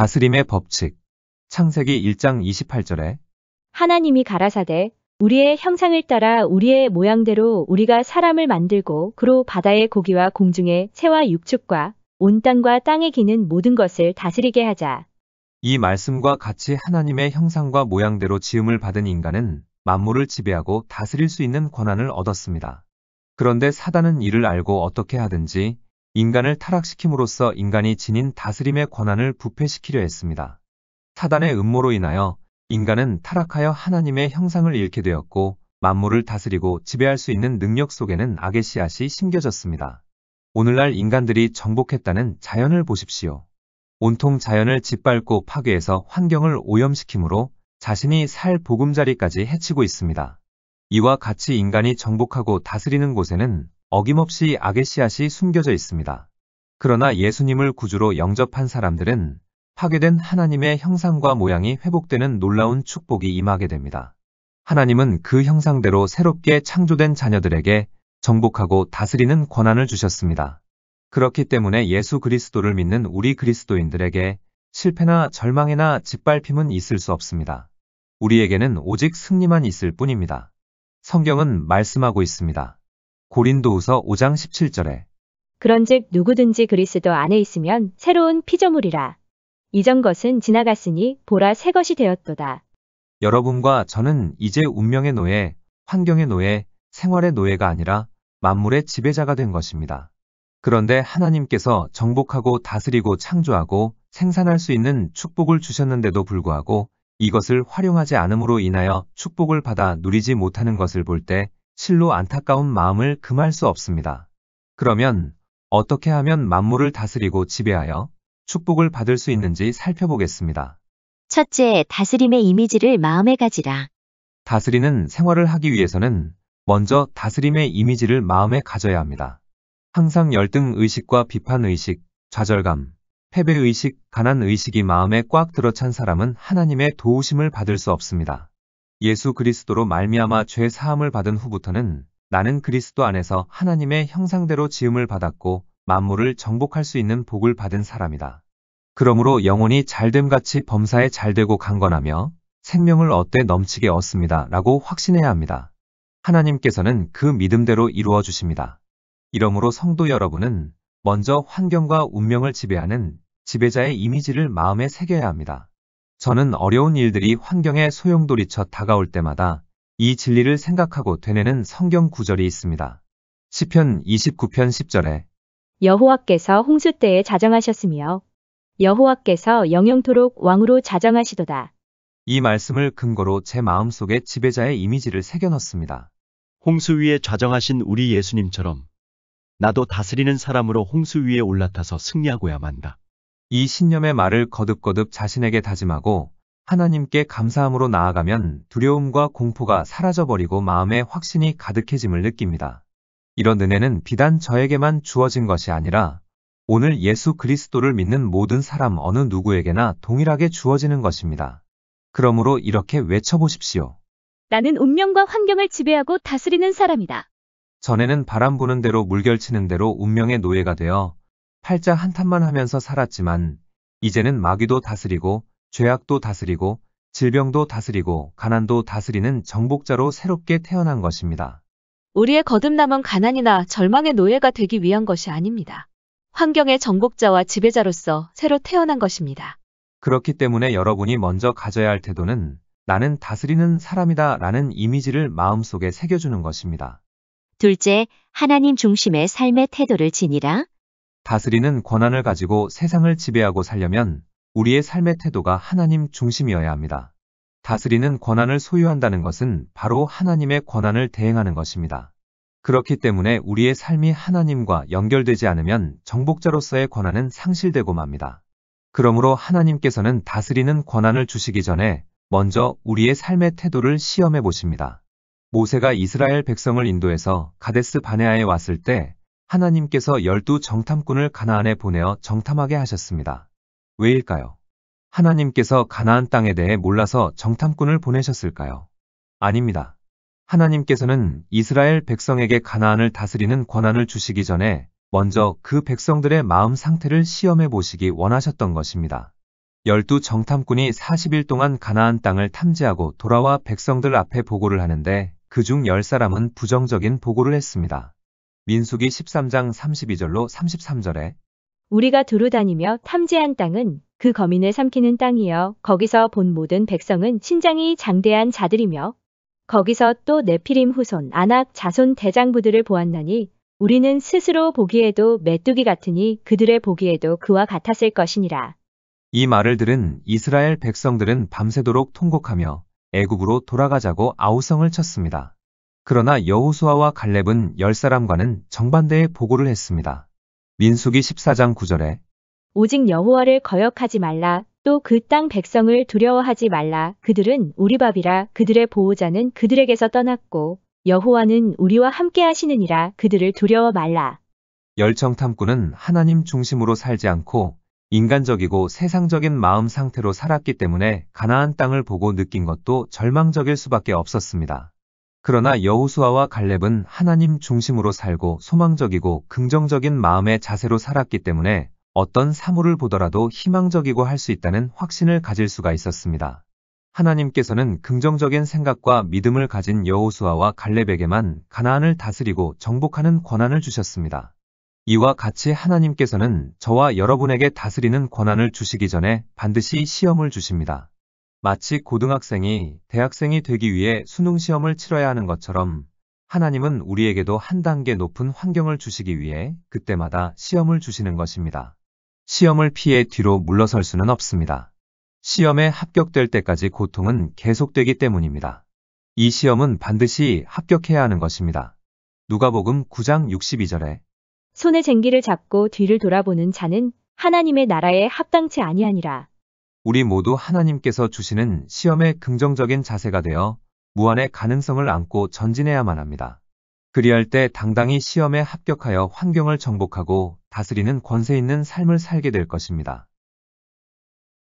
다스림의 법칙. 창세기 1장 28절에 하나님이 가라사대 우리의 형상을 따라 우리의 모양대로 우리가 사람을 만들고 그로 바다의 고기와 공중의 새와 육축과 온 땅과 땅에 기는 모든 것을 다스리게 하자. 이 말씀과 같이 하나님의 형상과 모양대로 지음을 받은 인간은 만물을 지배하고 다스릴 수 있는 권한을 얻었습니다. 그런데 사단은 이를 알고 어떻게 하든지 인간을 타락시킴으로써 인간이 지닌 다스림의 권한을 부패시키려 했습니다. 사단의 음모로 인하여 인간은 타락하여 하나님의 형상을 잃게 되었고 만물을 다스리고 지배할 수 있는 능력 속에는 악의 씨앗이 심겨졌습니다. 오늘날 인간들이 정복했다는 자연을 보십시오. 온통 자연을 짓밟고 파괴해서 환경을 오염시키므로 자신이 살 보금자리까지 해치고 있습니다. 이와 같이 인간이 정복하고 다스리는 곳에는 어김없이 악의 씨앗이 숨겨져 있습니다. 그러나 예수님을 구주로 영접한 사람들은 파괴된 하나님의 형상과 모양이 회복되는 놀라운 축복이 임하게 됩니다. 하나님은 그 형상대로 새롭게 창조된 자녀들에게 정복하고 다스리는 권한을 주셨습니다. 그렇기 때문에 예수 그리스도를 믿는 우리 그리스도인들에게 실패나 절망이나 짓밟힘은 있을 수 없습니다. 우리에게는 오직 승리만 있을 뿐입니다. 성경은 말씀하고 있습니다. 고린도후서 5장 17절에 그런즉 누구든지 그리스도 안에 있으면 새로운 피조물이라. 이전 것은 지나갔으니 보라 새 것이 되었도다. 여러분과 저는 이제 운명의 노예, 환경의 노예, 생활의 노예가 아니라 만물의 지배자가 된 것입니다. 그런데 하나님께서 정복하고 다스리고 창조하고 생산할 수 있는 축복을 주셨는데도 불구하고 이것을 활용하지 않음으로 인하여 축복을 받아 누리지 못하는 것을 볼 때 실로 안타까운 마음을 금할 수 없습니다. 그러면 어떻게 하면 만물을 다스리고 지배하여 축복을 받을 수 있는지 살펴보겠습니다. 첫째, 다스림의 이미지를 마음에 가지라. 다스리는 생활을 하기 위해서는 먼저 다스림의 이미지를 마음에 가져야 합니다. 항상 열등의식과 비판의식, 좌절감, 패배의식, 가난의식이 마음에 꽉 들어찬 사람은 하나님의 도우심을 받을 수 없습니다. 예수 그리스도로 말미암아 죄 사함을 받은 후부터는 나는 그리스도 안에서 하나님의 형상대로 지음을 받았고 만물을 정복할 수 있는 복을 받은 사람이다. 그러므로 영혼이 잘됨같이 범사에 잘되고 강건하며 생명을 얻되 넘치게 얻습니다. 라고 확신해야 합니다. 하나님께서는 그 믿음대로 이루어 주십니다. 이러므로 성도 여러분은 먼저 환경과 운명을 지배하는 지배자의 이미지를 마음에 새겨야 합니다. 저는 어려운 일들이 환경에 소용돌이쳐 다가올 때마다 이 진리를 생각하고 되뇌는 성경 구절이 있습니다. 시편 29편 10절에 여호와께서 홍수 때에 자정하셨으며 여호와께서 영영토록 왕으로 자정하시도다. 이 말씀을 근거로 제 마음속에 지배자의 이미지를 새겨 넣습니다. 홍수 위에 좌정하신 우리 예수님처럼 나도 다스리는 사람으로 홍수 위에 올라타서 승리하고야만 한다. 이 신념의 말을 거듭거듭 자신에게 다짐하고 하나님께 감사함으로 나아가면 두려움과 공포가 사라져버리고 마음에 확신이 가득해짐을 느낍니다. 이런 은혜는 비단 저에게만 주어진 것이 아니라 오늘 예수 그리스도를 믿는 모든 사람 어느 누구에게나 동일하게 주어지는 것입니다. 그러므로 이렇게 외쳐보십시오. 나는 운명과 환경을 지배하고 다스리는 사람이다. 전에는 바람 부는 대로 물결치는 대로 운명의 노예가 되어 팔자 한탄만 하면서 살았지만 이제는 마귀도 다스리고 죄악도 다스리고 질병도 다스리고 가난도 다스리는 정복자로 새롭게 태어난 것입니다. 우리의 거듭남은 가난이나 절망의 노예가 되기 위한 것이 아닙니다. 환경의 정복자와 지배자로서 새로 태어난 것입니다. 그렇기 때문에 여러분이 먼저 가져야 할 태도는 나는 다스리는 사람이다 라는 이미지를 마음속에 새겨주는 것입니다. 둘째, 하나님 중심의 삶의 태도를 지니라. 다스리는 권한을 가지고 세상을 지배하고 살려면 우리의 삶의 태도가 하나님 중심이어야 합니다. 다스리는 권한을 소유한다는 것은 바로 하나님의 권한을 대행하는 것입니다. 그렇기 때문에 우리의 삶이 하나님과 연결되지 않으면 정복자로서의 권한은 상실되고 맙니다. 그러므로 하나님께서는 다스리는 권한을 주시기 전에 먼저 우리의 삶의 태도를 시험해 보십니다. 모세가 이스라엘 백성을 인도해서 가데스 바네아에 왔을 때 하나님께서 12 정탐꾼을 가나안에 보내어 정탐하게 하셨습니다. 왜일까요? 하나님께서 가나안 땅에 대해 몰라서 정탐꾼을 보내셨을까요? 아닙니다. 하나님께서는 이스라엘 백성에게 가나안을 다스리는 권한을 주시기 전에 먼저 그 백성들의 마음 상태를 시험해 보시기 원하셨던 것입니다. 12 정탐꾼이 40일 동안 가나안 땅을 탐지하고 돌아와 백성들 앞에 보고를 하는데 그중 10사람은 부정적인 보고를 했습니다. 민수기 13장 32절로 33절에 우리가 두루 다니며 탐지한 땅은 그 거민을 삼키는 땅이여 거기서 본 모든 백성은 신장이 장대한 자들이며 거기서 또 네피림 후손 아낙 자손 대장부들을 보았나니 우리는 스스로 보기에도 메뚜기 같으니 그들의 보기에도 그와 같았을 것이니라. 이 말을 들은 이스라엘 백성들은 밤새도록 통곡하며 애굽으로 돌아가자고 아우성을 쳤습니다. 그러나 여호수아와 갈렙은 10사람과는 정반대의 보고를 했습니다. 민수기 14장 9절에 오직 여호와를 거역하지 말라. 또 그 땅 백성을 두려워하지 말라. 그들은 우리 밥이라. 그들의 보호자는 그들에게서 떠났고 여호와는 우리와 함께 하시느니라. 그들을 두려워 말라. 열정탐꾼은 하나님 중심으로 살지 않고 인간적이고 세상적인 마음 상태로 살았기 때문에 가나안 땅을 보고 느낀 것도 절망적일 수밖에 없었습니다. 그러나 여호수아와 갈렙은 하나님 중심으로 살고 소망적이고 긍정적인 마음의 자세로 살았기 때문에 어떤 사물을 보더라도 희망적이고 할 수 있다는 확신을 가질 수가 있었습니다. 하나님께서는 긍정적인 생각과 믿음을 가진 여호수아와 갈렙에게만 가나안을 다스리고 정복하는 권한을 주셨습니다. 이와 같이 하나님께서는 저와 여러분에게 다스리는 권한을 주시기 전에 반드시 시험을 주십니다. 마치 고등학생이 대학생이 되기 위해 수능 시험을 치러야 하는 것처럼 하나님은 우리에게도 한 단계 높은 환경을 주시기 위해 그때마다 시험을 주시는 것입니다. 시험을 피해 뒤로 물러설 수는 없습니다. 시험에 합격될 때까지 고통은 계속되기 때문입니다. 이 시험은 반드시 합격해야 하는 것입니다. 누가복음 9장 62절에 손에 쟁기를 잡고 뒤를 돌아보는 자는 하나님의 나라에 합당치 아니하니라. 우리 모두 하나님께서 주시는 시험에 긍정적인 자세가 되어 무한의 가능성을 안고 전진해야만 합니다. 그리할 때 당당히 시험에 합격하여 환경을 정복하고 다스리는 권세 있는 삶을 살게 될 것입니다.